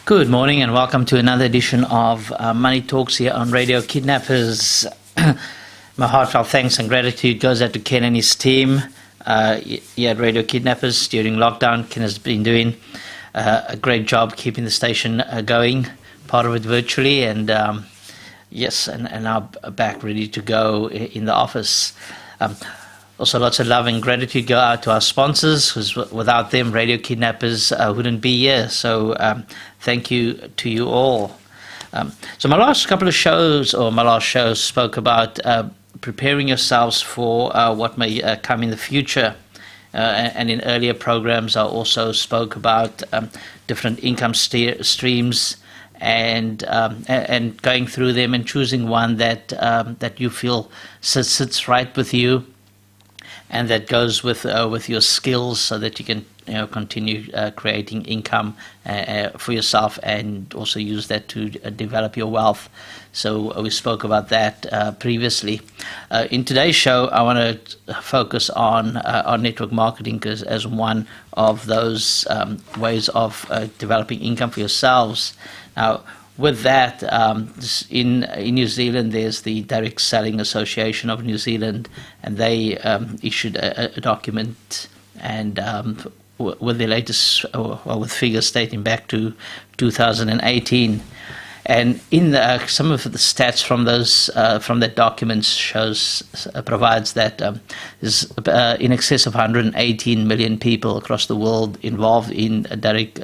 Good morning and welcome to another edition of Money Talks here on Radio Kidnappers. My heartfelt thanks and gratitude goes out to Ken and his team here at Radio Kidnappers during lockdown. Ken has been doing a great job keeping the station going, part of it virtually, and and now back ready to go in the office. Also, lots of love and gratitude go out to our sponsors, because without them, Radio Kidnappers wouldn't be here. So thank you to you all. So my last couple of shows, or my last show, spoke about preparing yourselves for what may come in the future. And in earlier programs, I also spoke about different income streams and going through them and choosing one that you feel sits right with you, and that goes with your skills, so that you can continue creating income for yourself, and also use that to develop your wealth. So we spoke about that previously. In today's show, I want to focus on network marketing as one of those ways of developing income for yourselves. Now, with that, in New Zealand, there's the Direct Selling Association of New Zealand, and they issued a document, and with the latest, or with figures dating back to 2018. And in some of the stats from those from that document provides that there's in excess of 118 million people across the world involved in direct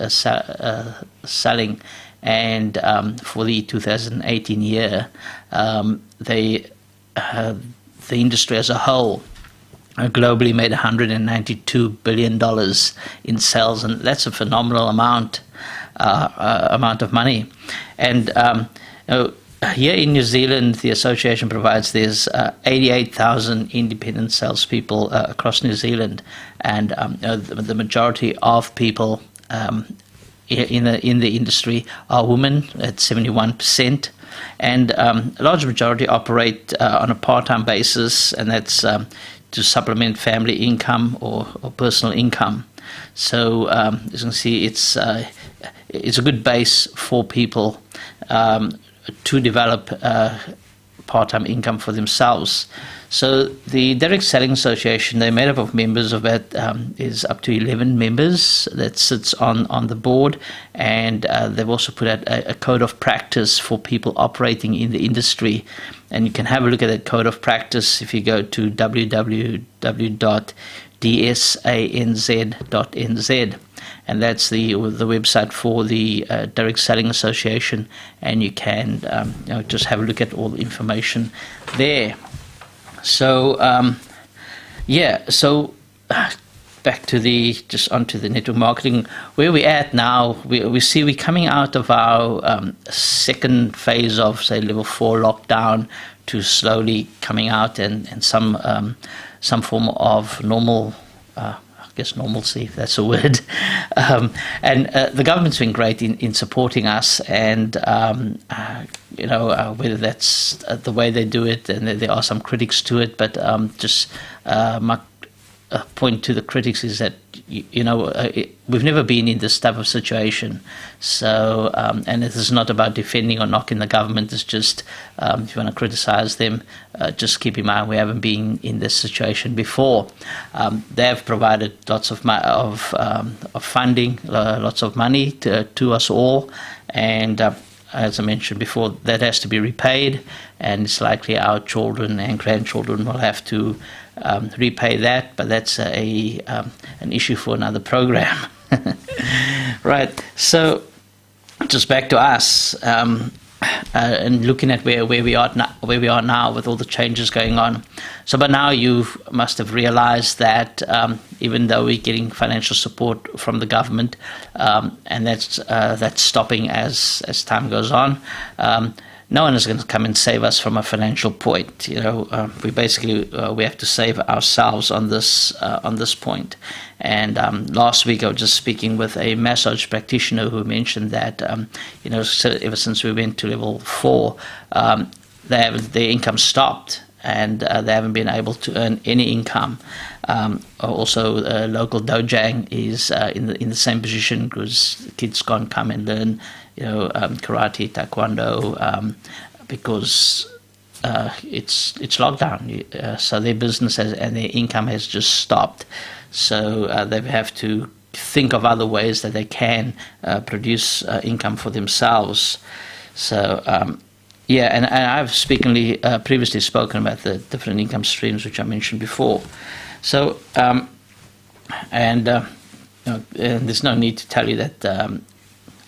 selling. And for the 2018 year, the industry as a whole globally made $192 billion in sales, and that's a phenomenal amount of money. And here in New Zealand, the association provides there's 88,000 independent salespeople across New Zealand, and the majority of people in the industry are women at 71%, and a large majority operate on a part-time basis, and that's to supplement family income or personal income. So as you can see, it's a good base for people to develop part-time income for themselves. So the Direct Selling Association, they're made up of members of that, is up to 11 members that sits on the board, and they've also put out a code of practice for people operating in the industry. And you can have a look at that code of practice if you go to www.dsanz.nz, and that's the website for the Direct Selling Association, and you can just have a look at all the information there. So back to onto the network marketing. Where we're at now, we see we're coming out of our second phase of, say, level 4 lockdown, to slowly coming out and some form of normal, normalcy, if that's a word. And the government's been great in supporting us, and whether that's the way they do it, and there are some critics to it, but my point to the critics is that we've never been in this type of situation. So and it is not about defending or knocking the government. It's just if you want to criticize them, just keep in mind we haven't been in this situation before. They have provided lots of funding, lots of money to us all, and as I mentioned before, that has to be repaid, and it's likely our children and grandchildren will have to repay that, but that's an issue for another program. Right, so just back to us, and looking at where we are now with all the changes going on. So by now you must have realized that even though we're getting financial support from the government, and that's stopping as time goes on, no one is going to come and save us from a financial point. We basically we have to save ourselves on this point. And last week I was just speaking with a massage practitioner who mentioned that so ever since we went to level 4, their income stopped, and they haven't been able to earn any income. Also, local Dojang is in the same position because kids can't come and learn, karate, taekwondo, because it's lockdown. So their business and their income has just stopped. So they have to think of other ways that they can produce income for themselves. So and I've previously spoken about the different income streams which I mentioned before. So and there's no need to tell you that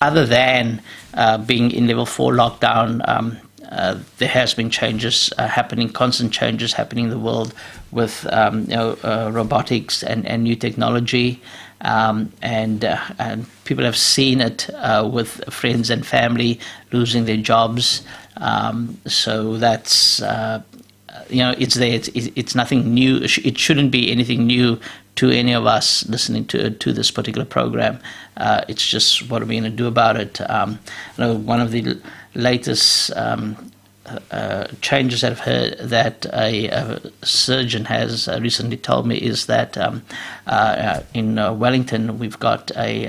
other than being in level 4 lockdown, there has been changes happening, constant changes happening in the world with robotics and new technology. And people have seen it with friends and family losing their jobs. So that's it's there. It's nothing new. It shouldn't be anything new to any of us listening to this particular program. It's just what are we going to do about it? One of the latest changes that I've heard that a surgeon has recently told me is that in Wellington we've got a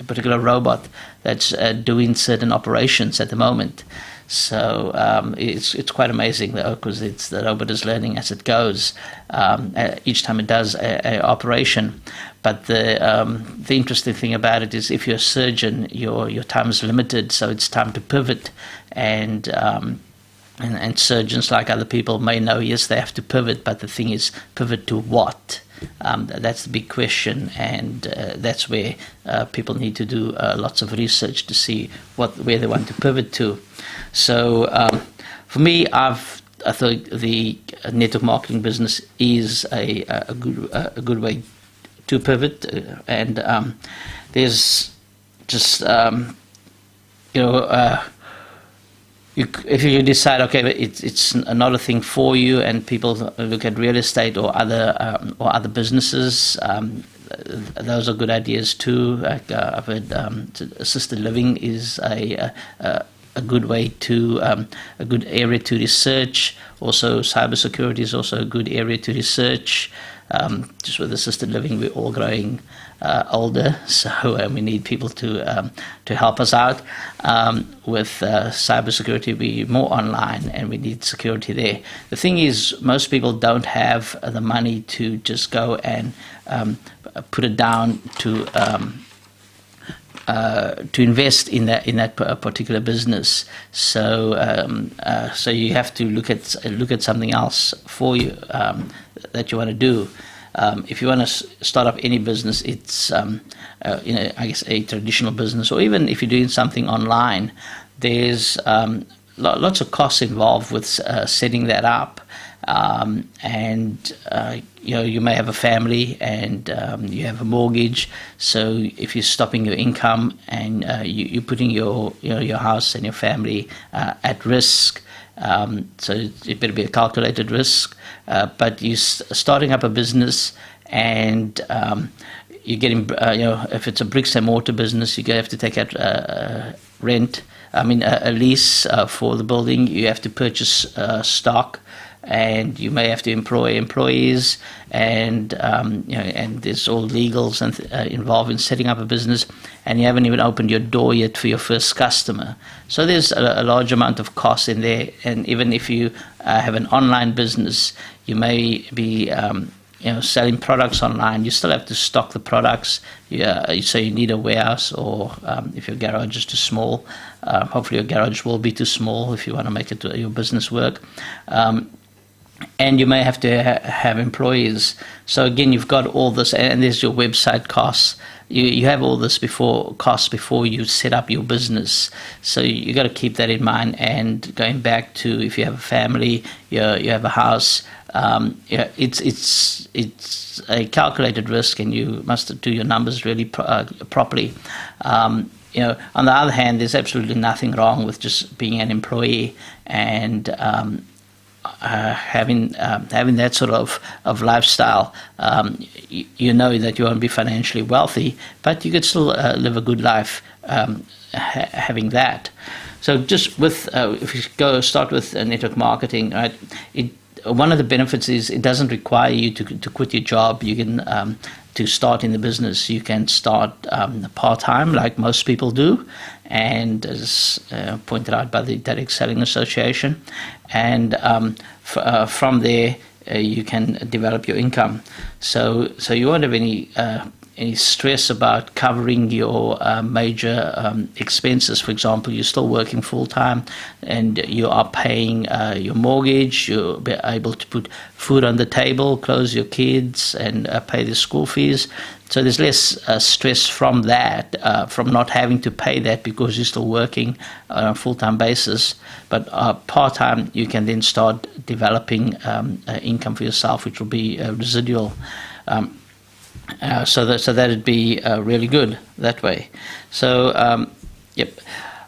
particular robot that's doing certain operations at the moment. So it's quite amazing though, because the robot is learning as it goes each time it does a operation. But the interesting thing about it is, if you're a surgeon, your time is limited, so it's time to pivot. And surgeons, like other people, may know, yes, they have to pivot, but the thing is, pivot to what? That's the big question, and that's where people need to do lots of research to see where they want to pivot to. So for me, I thought the network marketing business is a good way to pivot, and there's just if you decide, okay, it's not a thing for you, and people look at real estate or other businesses, those are good ideas too. I've heard assisted living is a good way to a good area to research. Also, cybersecurity is also a good area to research. Just with assisted living, we're all growing older, so we need people to help us out. With cybersecurity, we're more online, and we need security there. The thing is, most people don't have the money to just go and put it down to invest in that particular business. So you have to look at something else for you that you want to do. If you want to start up any business, it's I guess a traditional business, or even if you're doing something online, there's lots of costs involved with setting that up. And you may have a family, and you have a mortgage. So if you're stopping your income, and you're putting your house and your family at risk, so it better be a calculated risk. But you're starting up a business, and you're getting if it's a bricks and mortar business, you have to take out rent. A lease for the building. You have to purchase stock, and you may have to employ employees, and and there's all legals and involved in setting up a business, and you haven't even opened your door yet for your first customer. So there's a large amount of cost in there. And even if you have an online business, you may be selling products online. You still have to stock the products. So you need a warehouse, or if your garage is too small, hopefully your garage will be too small if you want to make your business work. And you may have to have employees. So again, you've got all this, and there's your website costs. You have all this costs before you set up your business. So you got to keep that in mind. And going back to, if you have a family, you have a house, it's a calculated risk, and you must do your numbers really properly. On the other hand, there's absolutely nothing wrong with just being an employee and having that sort of lifestyle. You know that you won't be financially wealthy, but you could still live a good life having that. So just with if you start with network marketing, right? one of the benefits is it doesn't require you to quit your job. You can to start in the business. You can start part-time, like most people do, and as pointed out by the Direct Selling Association, and from there you can develop your income. So you won't have any stress about covering your major expenses. For example, you're still working full-time and you are paying your mortgage, you'll be able to put food on the table, clothe your kids, and pay the school fees. So there's less stress from that, from not having to pay that because you're still working on a full-time basis. But part-time, you can then start developing income for yourself, which will be residual. So that'd be really good that way. So yep.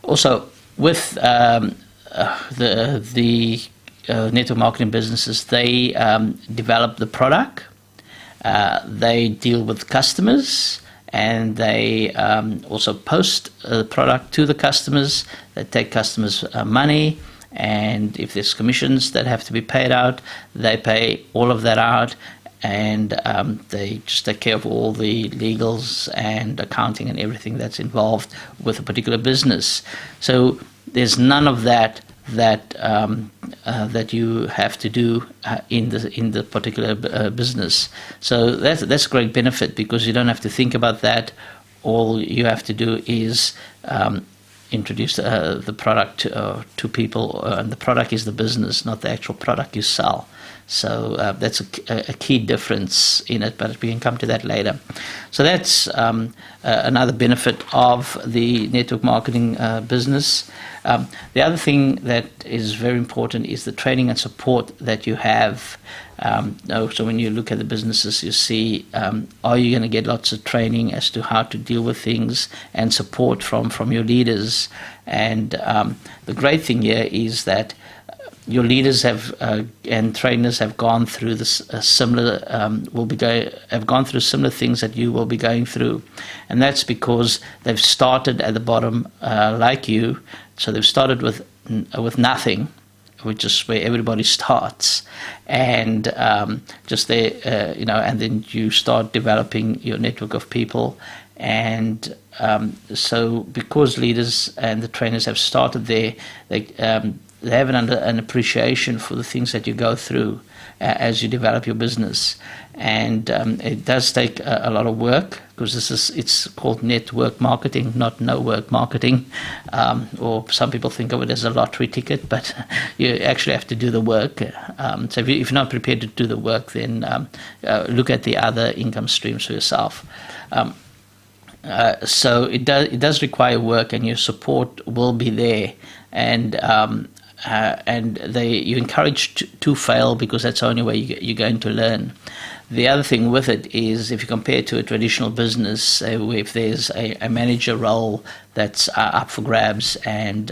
Also, with the network marketing businesses, they develop the product, they deal with customers, and they also post the product to the customers. They take customers' money, and if there's commissions that have to be paid out, they pay all of that out. And they just take care of all the legals and accounting and everything that's involved with a particular business. So there's none of that you have to do in the particular business. So that's a great benefit because you don't have to think about that. All you have to do is introduce the product to people, and the product is the business, not the actual product you sell. So that's a key difference in it, but we can come to that later. So that's another benefit of the network marketing business. The other thing that is very important is the training and support that you have. So when you look at the businesses, you see, are you going to get lots of training as to how to deal with things and support from your leaders? And the great thing here is that your leaders have and trainers have gone through this similar have gone through similar things that you will be going through, and that's because they've started at the bottom like you. So they've started with nothing, which is where everybody starts, and just there, and then you start developing your network of people. And so because leaders and the trainers have started there, they have an appreciation for the things that you go through as you develop your business. And it does take a lot of work because it's called network marketing, not no-work marketing. Or some people think of it as a lottery ticket, but you actually have to do the work. So if you're not prepared to do the work, then look at the other income streams for yourself. So it does require work, and your support will be there. And you encourage to fail because that's the only way you're going to learn. The other thing with it is if you compare it to a traditional business, if there's a manager role that's up for grabs and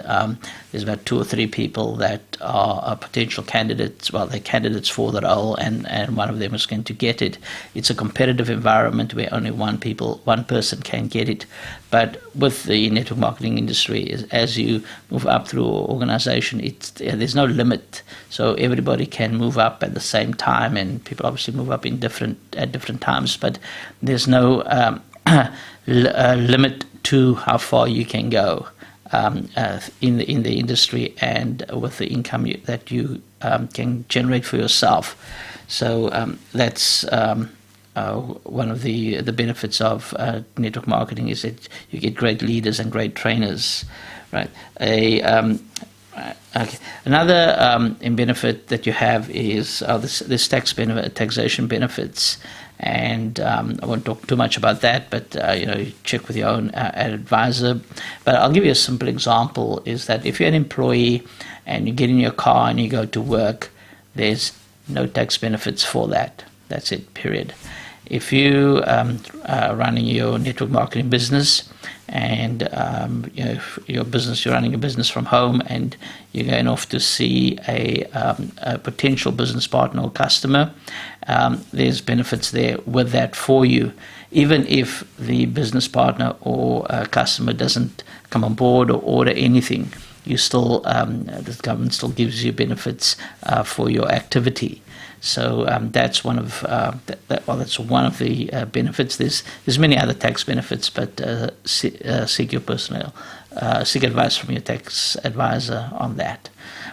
there's about 2 or 3 people that are potential candidates, well, they're candidates for the role and one of them is going to get it. It's a competitive environment where only one person can get it. But with the network marketing industry, as you move up through an organization, there's no limit. So everybody can move up at the same time, and people obviously move up at different times, but there's no limit to how far you can go in the industry and with the income that you can generate for yourself. So that's one of the benefits of network marketing is that you get great leaders and great trainers, right? Okay. Another benefit that you have is this taxation benefits, and I won't talk too much about that, but you check with your own advisor. But I'll give you a simple example: is that if you're an employee and you get in your car and you go to work, there's no tax benefits for that. That's it. Period. If you are running your network marketing business and you're running a business from home and you're going off to see a potential business partner or customer, there's benefits there with that for you, even if the business partner or customer doesn't come on board or order anything. you still the government still gives you benefits for your activity. So that's one of that's one of the benefits. There's many other tax benefits, but seek your personnel, seek advice from your tax advisor on that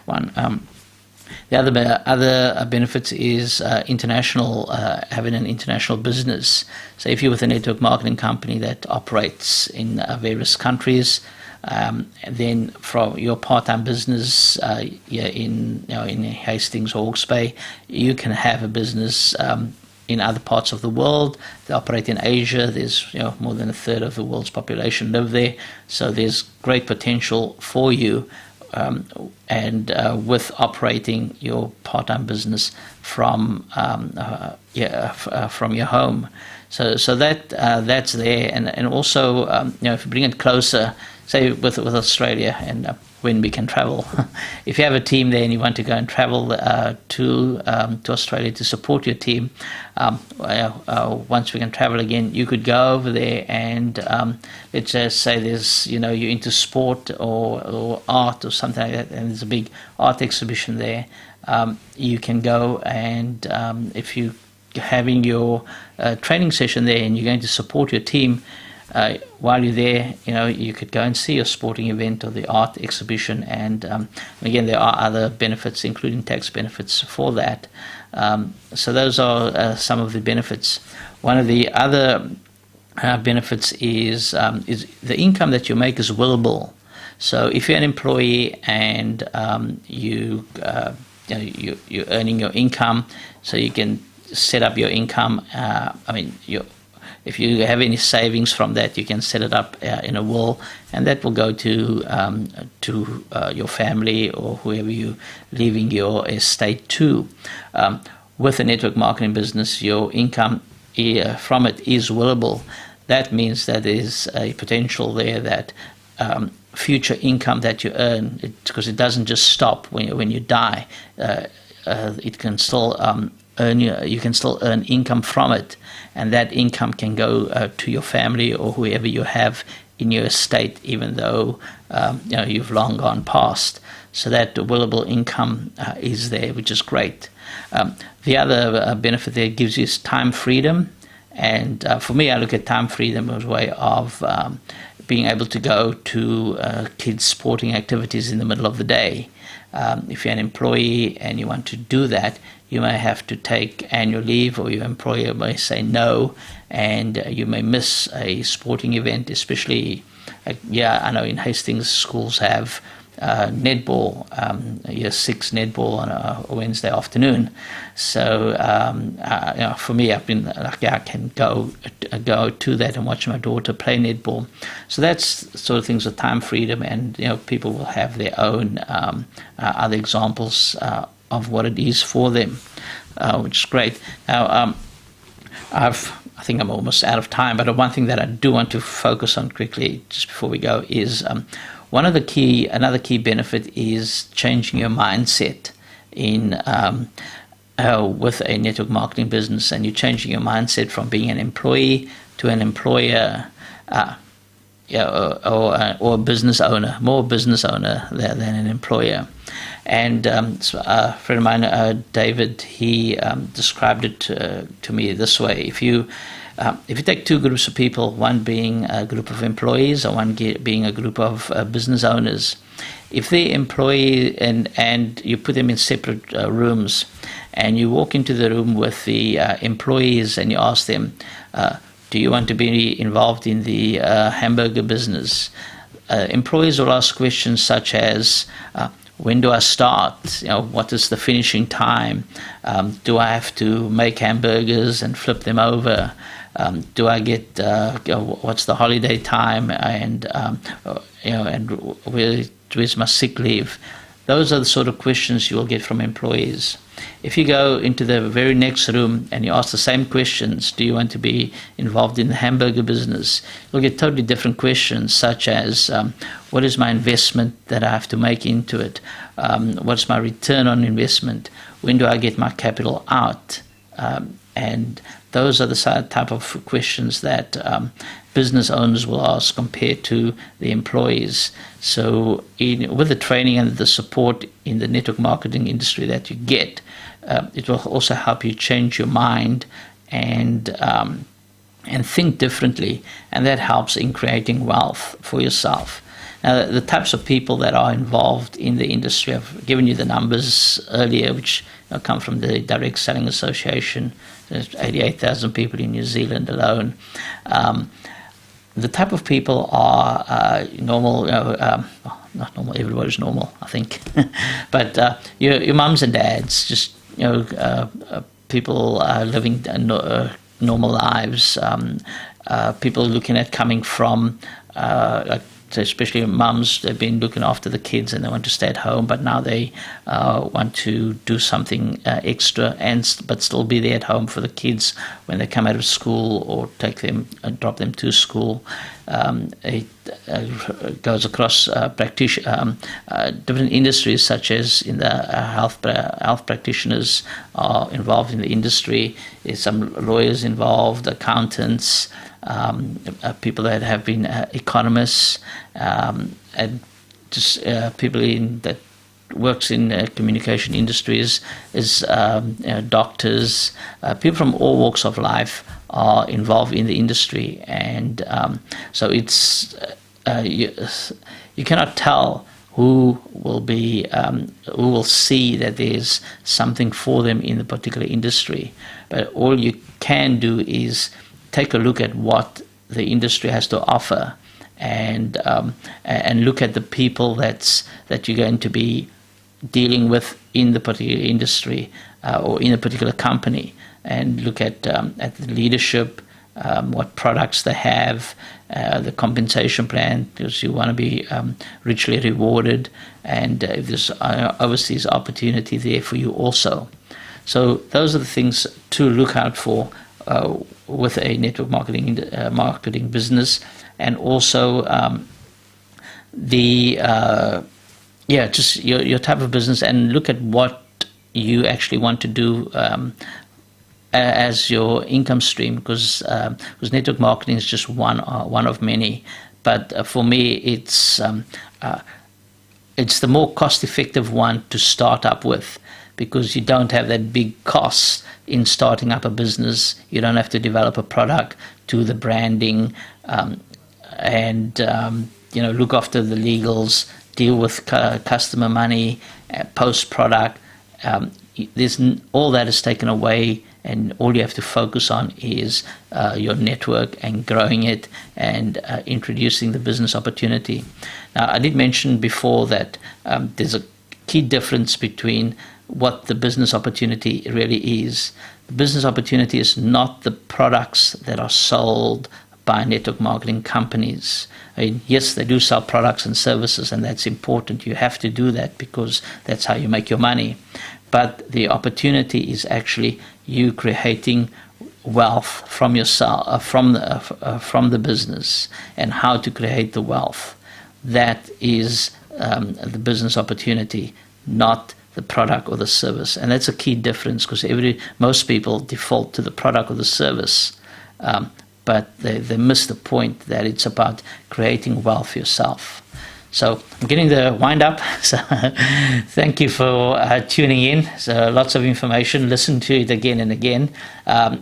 one. The other benefits is international, having an international business. So if you're with a network marketing company that operates in various countries, then from your part-time business in Hastings, Hawke's Bay, you can have a business in other parts of the world. They operate in Asia. There's more than a third of the world's population live there, so there's great potential for you. And with operating your part-time business from your home, so that's there, and also if you bring it closer, say with Australia, and when we can travel, if you have a team there and you want to go and travel to Australia to support your team, once we can travel again, you could go over there and let's just say there's you're into sport or art or something like that, and there's a big art exhibition there. You can go and if you're having your training session there and you're going to support your team, while you're there, you could go and see a sporting event or the art exhibition, and again, there are other benefits, including tax benefits for that. So those are some of the benefits. One of the other benefits is the income that you make is willable. So if you're an employee and you're earning your income, so you can set up your income. If you have any savings from that, you can set it up in a will, and that will go to your family or whoever you're leaving your estate to. With a network marketing business, your income from it is willable. That means that there's a potential there that future income that you earn, because it doesn't just stop when you die. It can still you can still earn income from it, and that income can go to your family or whoever you have in your estate, even though you've long gone past. So that willable income is there, which is great. The other benefit there gives you is time freedom, and for me, I look at time freedom as a way of being able to go to kids' sporting activities in the middle of the day. If you're an employee and you want to do that, you may have to take annual leave, or your employer may say no, and you may miss a sporting event, especially, I know in Hastings schools have netball, year 6 netball on a Wednesday afternoon. So for me, I've been lucky I can go to that and watch my daughter play netball. So that's sort of things with time freedom, and people will have their own other examples of what it is for them, which is great. Now, I think I'm almost out of time, but one thing that I do want to focus on quickly just before we go is another key benefit is changing your mindset in with a network marketing business, and you're changing your mindset from being an employee to an employer, or a business owner, more business owner than an employer. And a friend of mine, David, he described it to me this way: if you take two groups of people, one being a group of employees or one being a group of business owners, if they're employee and you put them in separate rooms, and you walk into the room with the employees and you ask them, do you want to be involved in the hamburger business? Employees will ask questions such as, when do I start? What is the finishing time? Do I have to make hamburgers and flip them over? Do I get what's the holiday time? And and where's my sick leave? Those are the sort of questions you will get from employees. If you go into the very next room and you ask the same questions, do you want to be involved in the hamburger business? You'll get totally different questions, such as, what is my investment that I have to make into it? What's my return on investment? When do I get my capital out? And those are the type of questions that business owners will ask compared to the employees. So with the training and the support in the network marketing industry that you get, it will also help you change your mind and think differently, and that helps in creating wealth for yourself. Now, the types of people that are involved in the industry, I've given you the numbers earlier, which come from the Direct Selling Association. There's 88,000 people in New Zealand alone. The type of people are normal, not normal, everybody's normal, I think, but your mums and dads, just people living normal lives, people looking at coming from so especially mums, they've been looking after the kids and they want to stay at home, but now they want to do something extra but still be there at home for the kids when they come out of school or take them and drop them to school. It goes across different industries, such as in the health practitioners are involved in the industry. There's some lawyers involved, accountants, people that have been economists, and just people that works in communication industries, is doctors, people from all walks of life are involved in the industry, and so it's you cannot tell who will see that there's something for them in the particular industry, but all you can do is take a look at what the industry has to offer, and look at the people that you're going to be dealing with in the particular industry or in a particular company, and look at the leadership, what products they have, the compensation plan, because you want to be richly rewarded, and if there's overseas opportunity there for you also. So those are the things to look out for with a network marketing business, and also just your type of business, and look at what you actually want to do as your income stream, because network marketing is just one of many. But for me, it's the more cost-effective one to start up with, because you don't have that big cost in starting up a business. You don't have to develop a product, do the branding, and look after the legals, deal with customer money, post-product. All that is taken away, and all you have to focus on is your network and growing it, and introducing the business opportunity. Now, I did mention before that there's a key difference between what the business opportunity really is. The business opportunity is not the products that are sold by network marketing companies. I mean, yes, they do sell products and services, and that's important. You have to do that because that's how you make your money. But the opportunity is actually you creating wealth from yourself, from the business, and how to create the wealth. That is the business opportunity, not the product or the service. And that's a key difference, because most people default to the product or the service, but they miss the point that it's about creating wealth for yourself. So I'm getting the wind up. So thank you for tuning in. So lots of information. Listen to it again and again.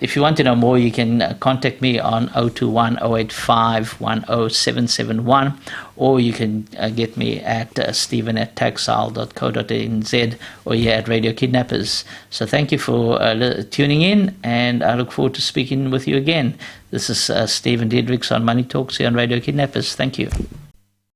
If you want to know more, you can contact me on 021 085 10771, or you can get me at stephen@taxile.co.nz, or here at Radio Kidnappers. So thank you for tuning in, and I look forward to speaking with you again. This is Stephen Diedrichs on Money Talks here on Radio Kidnappers. Thank you.